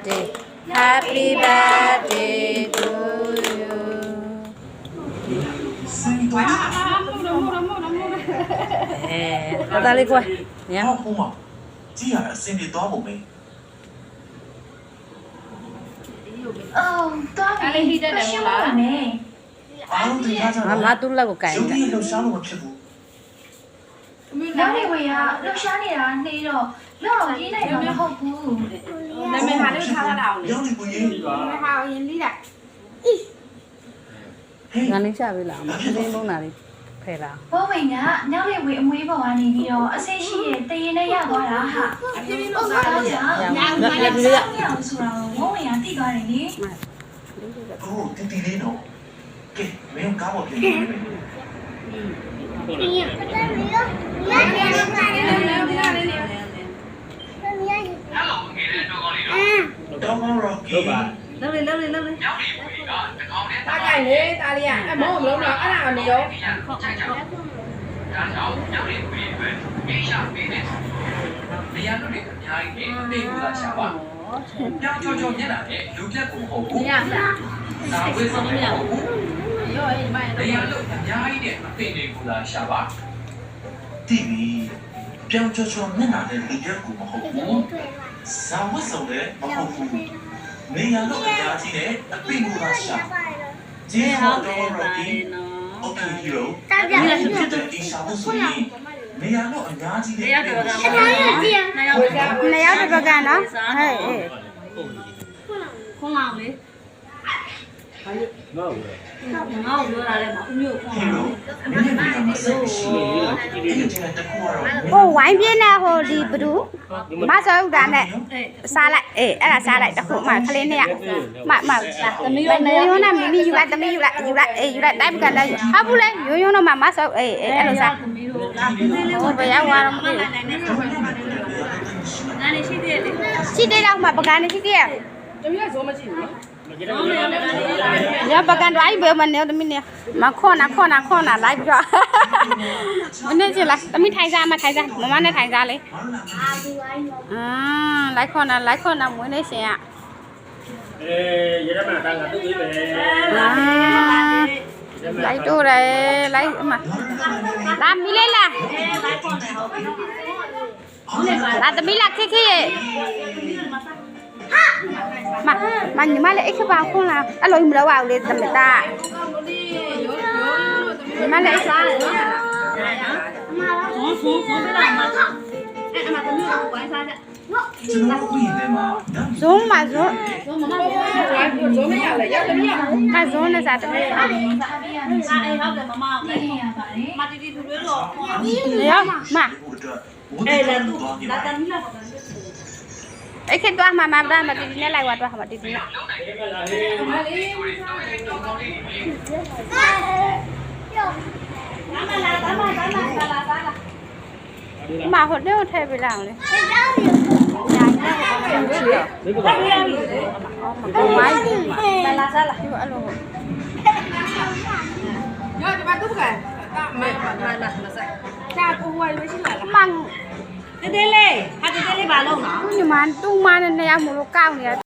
birthday Happy birthday to you တော်တော်လေးကွာည好好嘛只係先至多冇味多俾你得了啦。အားလုံးတင်ထားကြငါတူလက်ကိုကန်ရုပ်ရည်လှရှားလို့မဖြစ်ဘူး နောက်နေဝင်ကလှူရှားနေတာနေတော့လောက်တော့ရေးနိုင်တော့မဟုတ်ဘူး နာမည်ဟာလေးထားတာအောင်လေ ရောက်နေကိုရေး ဟာရင်လေးလိုက် ဟေး ငါနေချပေးလားမင်းလုံးနာလေးဖယ်လား ဘောဝင်ကနောက်နေဝင်အမွေးပေါ်ကနေပြီးတော့အစိတ်ရှိတဲ့တရင်နဲ့ရသွားတာဟာ အပြင်းပြင်းလို့စားလို့ရ လက်လေးရ အောင်ဆိုတာကိုဘောဝင်ကသိသွားတယ်လေ ကိုတီတီလေးနော်ကဲမင်းကားပေါ်ပြင်နေတယ် တော့မရောကီပါ လောက်လေလောက်လေလောက်လေ တာကြိုင်လေတာလေးကမဟုတ်မလုံးတော့အဲ့ဒါအနေရော ဒါကြောင့်ရောက်နေပြီပဲမင်းရပေးနေနေရာတို့တွေအများကြီးနဲ့သိဘူးလားရှာပါပြောင်းကြောမျက်နှာနဲ့လူပြက်ကိုဟုတ်ဘူးဒါဝိဆုံးမရဘူးရောအဲ့ဒီမိုင်းနေရာတို့အများကြီးနဲ့အသိနေဘူးလားရှာပါ တီဗီပြောင်းချောချောမျက်နှာနဲ့လူရက်ကိုမဟုတ်ဘူးဇာဝတ်စုံလည်းမဟုတ်ဘူးနေရာတော့အများကြီးနဲ့အပိကိုသာရှာဂျင်းဟောတော့ရောကီ Okay hero ဒီရှာဖို့ဆိုရင်နေရာတော့အများကြီးနဲ့ နှစ်ယောက်တစ်ပတ်ကနော်ဟဲ့အေးခွန်အောင်လေငါ့ကိုပြောတာလေမအမျိုးခွန်အောင် မင်းနေရာမှာဆက်ရှိနေတယ်ဒီချင်းတကူရော ဟိုဝိုင်းပြင်းနဲ့ဟိုဒီဘဒူမဆောက်တာနဲ့စားလိုက်အေးအဲ့ဒါစားလိုက်တခုမှကလေးနဲ့မသမီးရောနဲ့မမီယူလိုက်သမီးယူလိုက်အေးယူလိုက်တိုက်ပကန်တိုက်ဟာဘူးလေရိုးရိုးတော့မဆောက်အေးအဲ့လိုစားဟိုဘယ်ရောက်သွားတော့မသိဘူး ငါနေရှိသေးတယ် ရှိသေးတော့မှပကန်နေရှိသေးရဲ့ တမီးကဇောမရှိဘူးနော် ရပကန်တော့အိဘယ်မနေသမီးနေမခေါနာလိုက်ပြီးတော့မနေချင်လားသမီးထိုင်စားမထိုင်စားမမနဲ့ထိုင်စားလေလိုက်ခေါနာမွေးနေရှင်อ่ะရရမတာကသူ့ပဲ လိုက်တို့တယ်လိုက်အမလာမီလေးလားလာသမီးလာခေခေရဲ့မညီမလေးအိတ်ခပါခွန်လာအဲ့လိုမလုပ်ပါဘူးလေသမီးသားညီမလေးစားတယ်နော်ဖုန်းပြလာမှာအဲ့အမသမီးကိုဝိုင်းစားကြ ကျွန်တော်ကိုရင်ထဲမှာ ဇုံးမဇုံး ဇောမရလေရောက်တမီးက ကဇုံးနဲ့စားတယ် ဒါပြီးရမယ် စားအိမ်ဟုတ်တယ်မမကို သိရပါတယ် မတီတီသူတွေတော့ ရောမ အဲ့ဒါသူ့ လာတမီးလာတော့ အိတ်ခတော့မမဘာမတီတီနဲ့လိုက်သွားတော့မတီတီနဲ့မဟိုတော့ထဲပြလာအောင်လေညာညာချီရော ဒီကဘာ မိုင်း လာစားလာ အဲ့လို ရောဒီမှာသူ့ကမစားချာကိုဝိုင်းမရှိလား မန် တဲတဲလေးဟာတဲတဲလေးပါလုံးနော် ညီမတူမနဲ့နေရမလို့ကောက်နေ